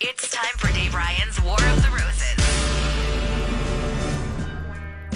It's time for Dave Ryan's War of the Roses.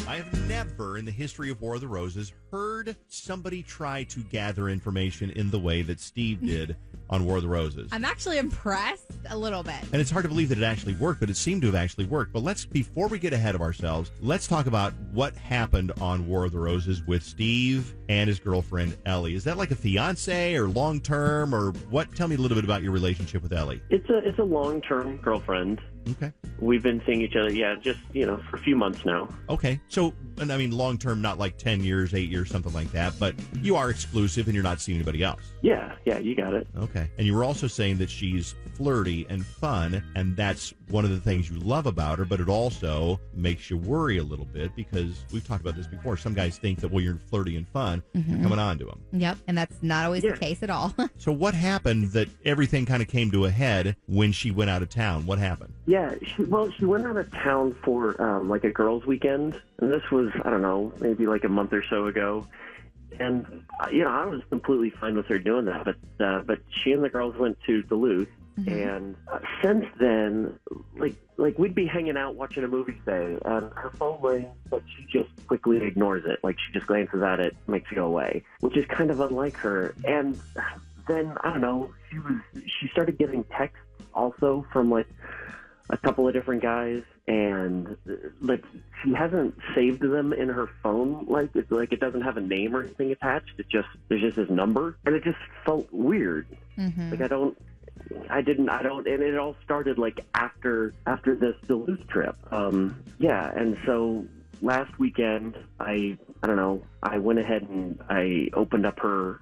I have never in the history of War of the Roses heard somebody try to gather information in the way that Steve did on War of the Roses. I'm actually impressed a little bit. And it's hard to believe that it actually worked, but it seemed to have actually worked. But before we get ahead of ourselves, let's talk about what happened on War of the Roses with Steve and his girlfriend, Ellie. Is that like a fiance or long-term or what? Tell me a little bit about your relationship with Ellie. It's a long-term girlfriend. Okay. We've been seeing each other, just, for a few months now. Okay. So, and I mean, long-term, not like 10 years, 8 years, something like that, but you are exclusive and you're not seeing anybody else. Yeah, you got it. Okay. And you were also saying that she's flirty and fun, and that's one of the things you love about her, but it also makes you worry a little bit because we've talked about this before. Some guys think that, you're flirty and fun, you're coming on to them. Yep, and that's not always the case at all. So what happened that everything kind of came to a head when she went out of town? What happened? Yeah, she went out of town for like a girls' weekend, and this was, I don't know, maybe like a month or so ago. And I was completely fine with her doing that, but she and the girls went to Duluth, and since then, like we'd be hanging out watching a movie, say, and her phone rings, but she just quickly ignores it. Like she just glances at it, makes it go away, which is kind of unlike her. And then I don't know, she started getting texts also from like a couple of different guys, and like she hasn't saved them in her phone. Like it doesn't have a name or anything attached. There's just this number, and it just felt weird. Like I don't, and it all started like after this Duluth trip. And so last weekend, I don't know, I went ahead and I opened up her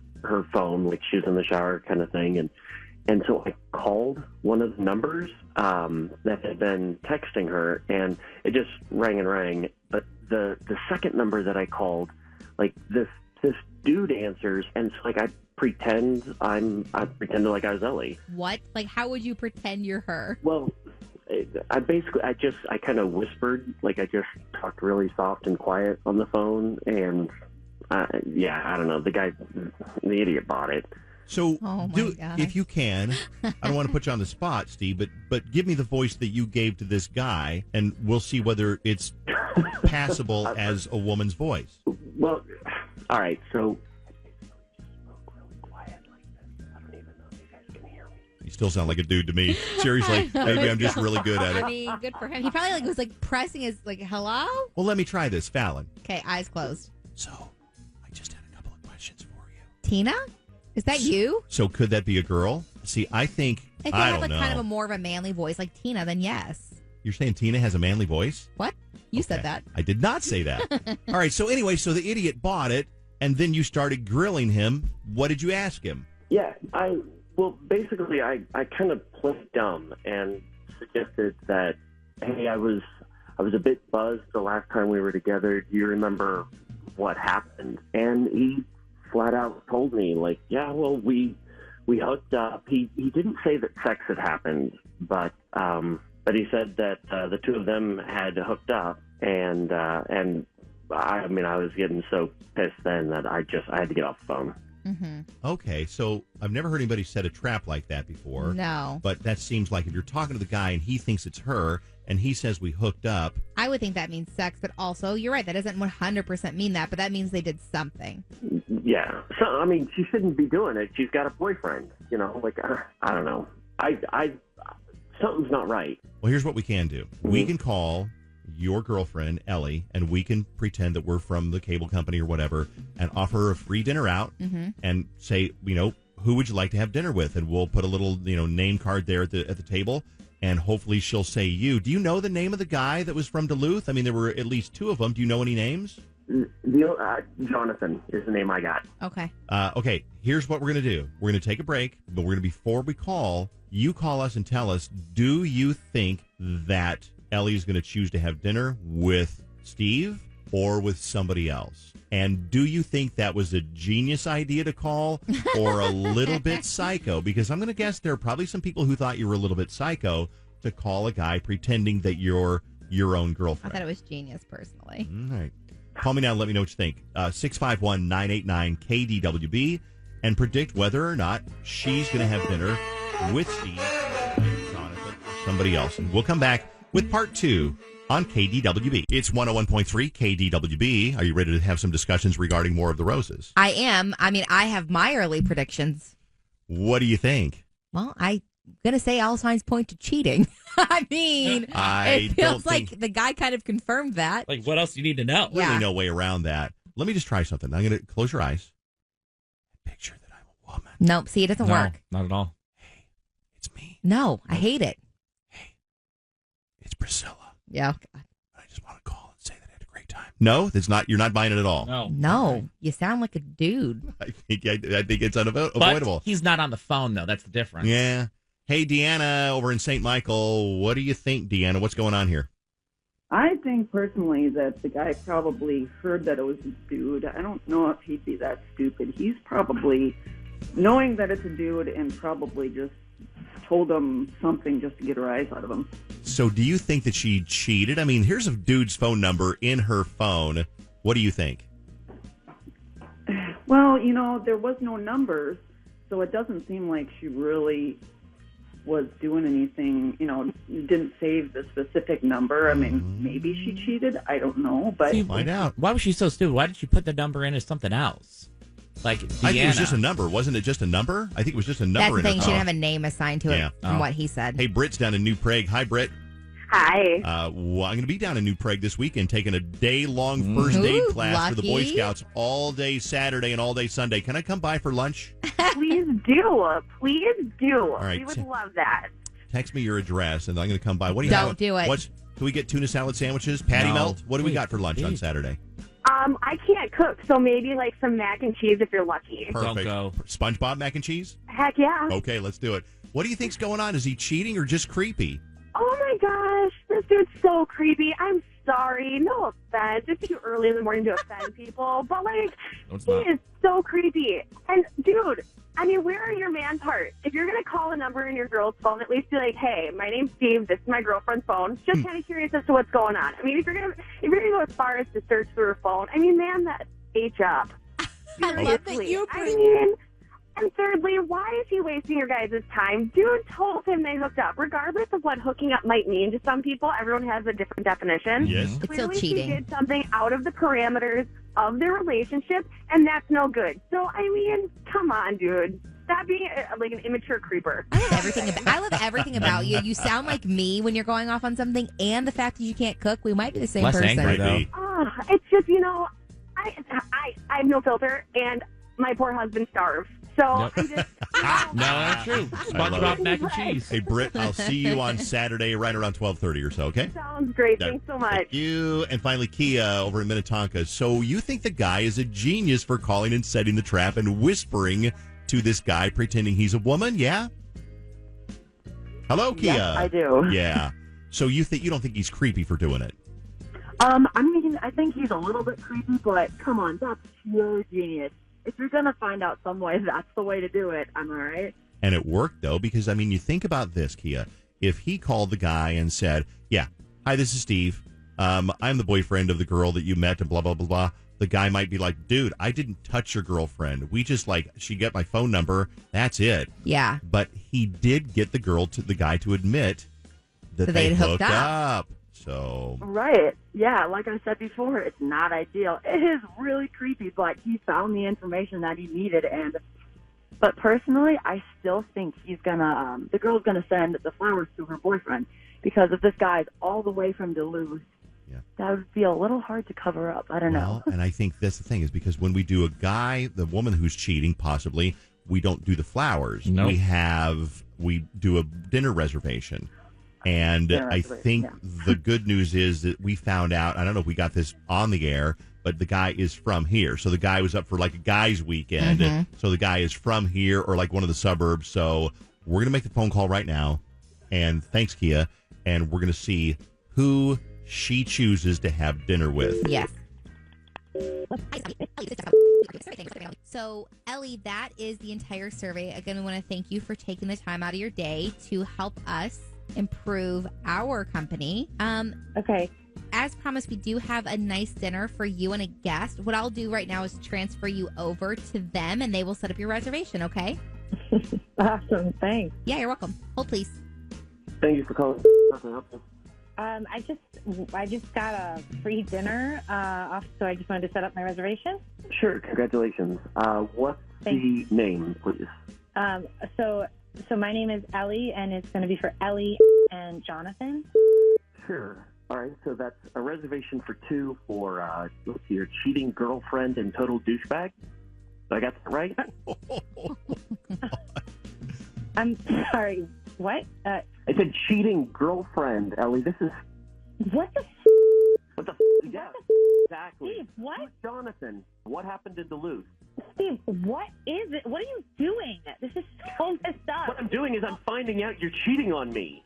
phone, like she was in the shower kind of thing, and so I called one of the numbers that had been texting her, and it just rang and rang. But the second number that I called, like this dude answers, and so like I pretend like I was Ellie. What? Like, how would you pretend you're her? Well, I kind of whispered, like I just talked really soft and quiet on the phone, and I don't know, the idiot bought it. So, if you can, I don't want to put you on the spot, Steve, but give me the voice that you gave to this guy, and we'll see whether it's passable as a woman's voice. Well, all right, so you still sound like a dude to me. Seriously, maybe I'm just really good at it. I mean, good for him. He probably was pressing his hello. Well, let me try this, Fallon. Okay, eyes closed. So, I just had a couple of questions for you. Tina, is that you? So could that be a girl? See, I think if you have kind of a more of a manly voice like Tina, then yes. You're saying Tina has a manly voice? What? You said that. I did not say that. All right. So anyway, the idiot bought it, and then you started grilling him. What did you ask him? Yeah, basically, I kind of played dumb and suggested that, hey, I was a bit buzzed the last time we were together. Do you remember what happened? And he flat out told me, like, yeah, well, we hooked up. He didn't say that sex had happened, but he said that the two of them had hooked up, and I was getting so pissed then that I had to get off the phone. Okay, so I've never heard anybody set a trap like that before. No. But that seems like if you're talking to the guy and he thinks it's her and he says we hooked up. I would think that means sex, but also, you're right, that doesn't 100% mean that, but that means they did something. Yeah. So, I mean, she shouldn't be doing it. She's got a boyfriend, I don't know. Something's not right. Well, here's what we can do. We can call your girlfriend, Ellie, and we can pretend that we're from the cable company or whatever and offer her a free dinner out and say, who would you like to have dinner with? And we'll put a little, name card there at the table, and hopefully she'll say you. Do you know the name of the guy that was from Duluth? I mean, there were at least two of them. Do you know any names? Jonathan is the name I got. Okay. Okay, here's what we're going to do. We're going to take a break, but we're going to, before we call, you call us and tell us, do you think that Ellie's going to choose to have dinner with Steve or with somebody else? And do you think that was a genius idea to call or a little bit psycho? Because I'm going to guess there are probably some people who thought you were a little bit psycho to call a guy pretending that you're your own girlfriend. I thought it was genius, personally. All right. Call me now and let me know what you think. 651-989-KDWB and predict whether or not she's going to have dinner with Steve, Jonathan, or somebody else. And we'll come back with part 2 on KDWB. It's 101.3 KDWB. Are you ready to have some discussions regarding War of the Roses? I am. I mean, I have my early predictions. What do you think? Well, I'm going to say all signs point to cheating. I mean, it feels like the guy kind of confirmed that. Like, what else do you need to know? Really no way around that. Let me just try something. I'm going to close your eyes. Picture that I'm a woman. Nope. See, it doesn't work. Not at all. Hey, it's me. No, I hate it. Hey, it's Priscilla. Yeah. I just want to call and say that I had a great time. No, it's not. You're not buying it at all. No, you sound like a dude. I think it's unavoidable. But he's not on the phone, though. That's the difference. Yeah. Hey, Deanna, over in St. Michael. What do you think, Deanna? What's going on here? I think personally that the guy probably heard that it was a dude. I don't know if he'd be that stupid. He's probably knowing that it's a dude and probably just told him something just to get a rise out of him. So do you think that she cheated? I mean, here's a dude's phone number in her phone. What do you think? Well, there was no numbers, so it doesn't seem like she really was doing anything, didn't save the specific number. I mean, maybe she cheated. I don't know, but... Find out. Why was she so stupid? Why did she put the number in as something else? Like, Deanna. I think it was just a number. Wasn't it just a number? I think it was just a number. That's the thing. She didn't have a name assigned to it from what he said. Hey, Britt's down in New Prague. Hi, Britt. Hi. Well, I'm going to be down in New Prague this weekend taking a day-long first aid class for the Boy Scouts all day Saturday and all day Sunday. Can I come by for lunch? Please do. Please do. All right. We would love that. Text me your address, and I'm going to come by. What do you have? Don't do it. Can we get tuna salad sandwiches? Patty melt? What do we got for lunch on Saturday? I can't cook, so maybe like some mac and cheese if you're lucky. Perfect. Don't go. SpongeBob mac and cheese? Heck yeah. Okay, let's do it. What do you think's going on? Is he cheating or just creepy? Oh my gosh, this dude's so creepy. I'm sorry. No offense. It's too early in the morning to offend people, but like, he is so creepy. And dude, I mean, where are your man parts? If you're going to call a number in your girl's phone, at least be like, hey, my name's Steve. This is my girlfriend's phone. Just kind of curious as to what's going on. I mean, if you're gonna go as far as to search through her phone, I mean, man, that H up. I love that you and thirdly, why is he wasting your guys' time? Dude told him they hooked up. Regardless of what hooking up might mean to some people, everyone has a different definition. Yes. It's still Clearly, cheating. he did something out of the parameters of their relationship, and that's no good. So, I mean, come on, dude. That being like an immature creeper. I love everything about you. You sound like me when you're going off on something, and the fact that you can't cook. We might be the same Less person. angry, though. It's just, I have no filter, and my poor husband starves. So I just, No, that's true. SpongeBob mac and cheese. Hey, Britt, I'll see you on Saturday right around 12:30 or so, okay? Sounds great. Thanks so much. Thank you. And finally, Kia over in Minnetonka. So you think the guy is a genius for calling and setting the trap and whispering to this guy pretending he's a woman? Yeah? Hello, Kia. Yes, I do. Yeah. So you don't think he's creepy for doing it? I think he's a little bit creepy, but come on, that's pure genius. If you're going to find out some way, that's the way to do it. Am I right? And it worked, though, because, I mean, you think about this, Kia. If he called the guy and said, yeah, hi, this is Steve. I'm the boyfriend of the girl that you met and blah, blah, blah, blah. The guy might be like, dude, I didn't touch your girlfriend. We just, she got my phone number. That's it. Yeah. But he did get the guy to admit that they hooked up. So. Right. Yeah, like I said before, it's not ideal. It is really creepy, but he found the information that he needed. But personally, I still think the girl's gonna send the flowers to her boyfriend, because if this guy's all the way from Duluth, that would be a little hard to cover up. I don't know. And I think that's the thing, is because when we do the woman who's cheating, possibly, we don't do the flowers. Nope. We do a dinner reservation. And I think the good news is that we found out, I don't know if we got this on the air, but the guy is from here. So the guy was up for a guy's weekend. Mm-hmm. So the guy is from here or one of the suburbs. So we're going to make the phone call right now. And thanks, Kia. And we're going to see who she chooses to have dinner with. Yes. So, Ellie, that is the entire survey. Again, we want to thank you for taking the time out of your day to help us improve our company. Okay. As promised, we do have a nice dinner for you and a guest. What I'll do right now is transfer you over to them, and they will set up your reservation, okay? Awesome. Thanks. Yeah, you're welcome. Hold, please. Thank you for calling. How can I help you? I just got a free dinner off, so I just wanted to set up my reservation. Sure, congratulations. What's the name, please? So my name is Ellie, and it's going to be for Ellie and Jonathan. Sure. All right, so that's a reservation for two for, let's see, your cheating girlfriend and total douchebag. Did I got that right? I'm sorry, what? I said cheating girlfriend, Ellie. This is... What the What the yeah, exactly. Steve, what? Who's Jonathan? What happened in Duluth? Steve, what is it? What are you doing? This is so messed up. What I'm doing is I'm finding out you're cheating on me.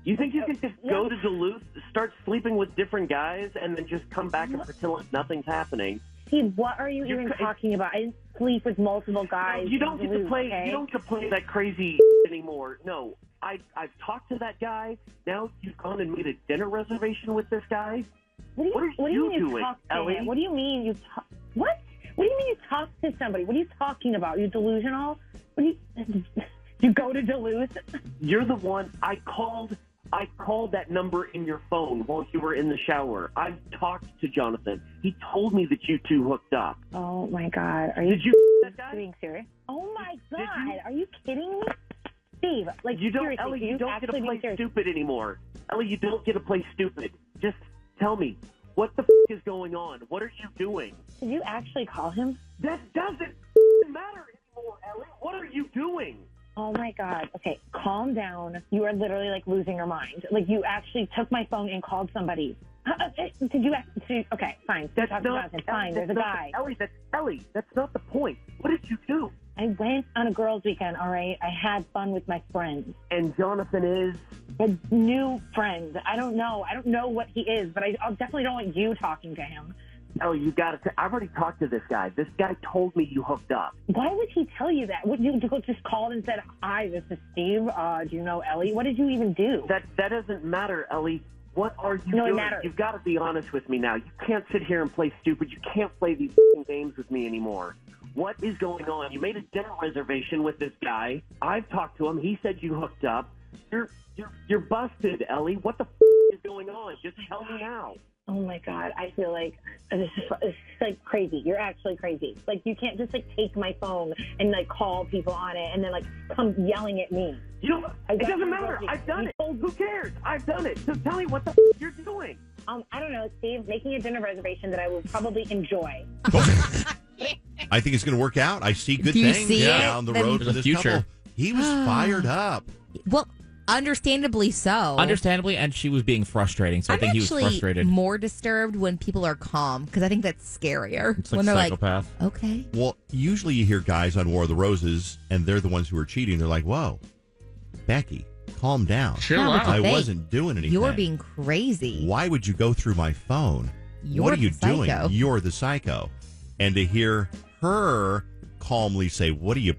You think you can just go to Duluth, start sleeping with different guys, and then just come back and pretend like nothing's happening? Steve, what are you even talking about? I didn't sleep with multiple guys. You don't in get to Duluth, play. okay? You don't get to play that crazy anymore. No, I've talked to that guy. Now you've gone and made a dinner reservation with this guy. What are you doing, Ellie? What do you mean you talk? What? What do you mean you talk to somebody? What are you talking about? Are you delusional? What do you go to Duluth? You're the one. I called that number in your phone while you were in the shower. I've talked to Jonathan. He told me that you two hooked up. Oh my God! Did you that guy? Being serious? Oh my God! Are you kidding me, Steve? Like you don't, seriously, Ellie. You don't get to play stupid anymore. Ellie, you don't get to play stupid. Just tell me, what the is going on? What are you doing? Did you actually call him? That doesn't matter anymore, Ellie. What are you doing? Oh my God. Okay, calm down. You are literally like losing your mind. Like you actually took my phone and called somebody. Did you actually? Okay, fine. That's Talk not, to fine. There's a guy. Ellie, that's not the point. What did you do? I went on a girls' weekend, all right? I had fun with my friends. And Jonathan is? A new friend. I don't know. I don't know what he is, but I definitely don't want you talking to him. Oh, you got to. I've already talked to this guy. This guy told me you hooked up. Why would he tell you that? Would you just called and said, "Hi, this is Steve. Do you know Ellie?" What did you even do? That doesn't matter, Ellie. What are you doing? It matters. You've got to be honest with me now. You can't sit here and play stupid. You can't play these games with me anymore. What is going on? You made a dinner reservation with this guy. I've talked to him. He said you hooked up. You're busted, Ellie. What the is going on? Just tell me now. Oh my God, I feel like this is like crazy. You're actually crazy. Like you can't just like take my phone and like call people on it and then like come yelling at me. You know, it doesn't matter. I've done it. Who cares? I've done it. So tell me what the you're doing. I don't know, Steve. Making a dinner reservation that I will probably enjoy. I think it's going to work out. I see good Do you things see it? down the road There's for a this future. couple. He was fired up. Well, understandably so. Understandably, and she was being frustrating, so I think he was frustrated. More disturbed when people are calm because I think that's scarier. It's when like they're psychopath. like, okay. Well, usually you hear guys on War of the Roses, and they're the ones who are cheating. They're like, whoa, Becky, calm down. Chill Yeah, out. but I they- wasn't doing anything. You're being crazy. Why would you go through my phone? You're what are you the psycho. doing? You're the psycho. And to hear her calmly say, what are you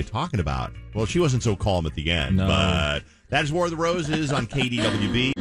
talking about? Well, she wasn't so calm at the end, No. but that is War of the Roses on KDWB.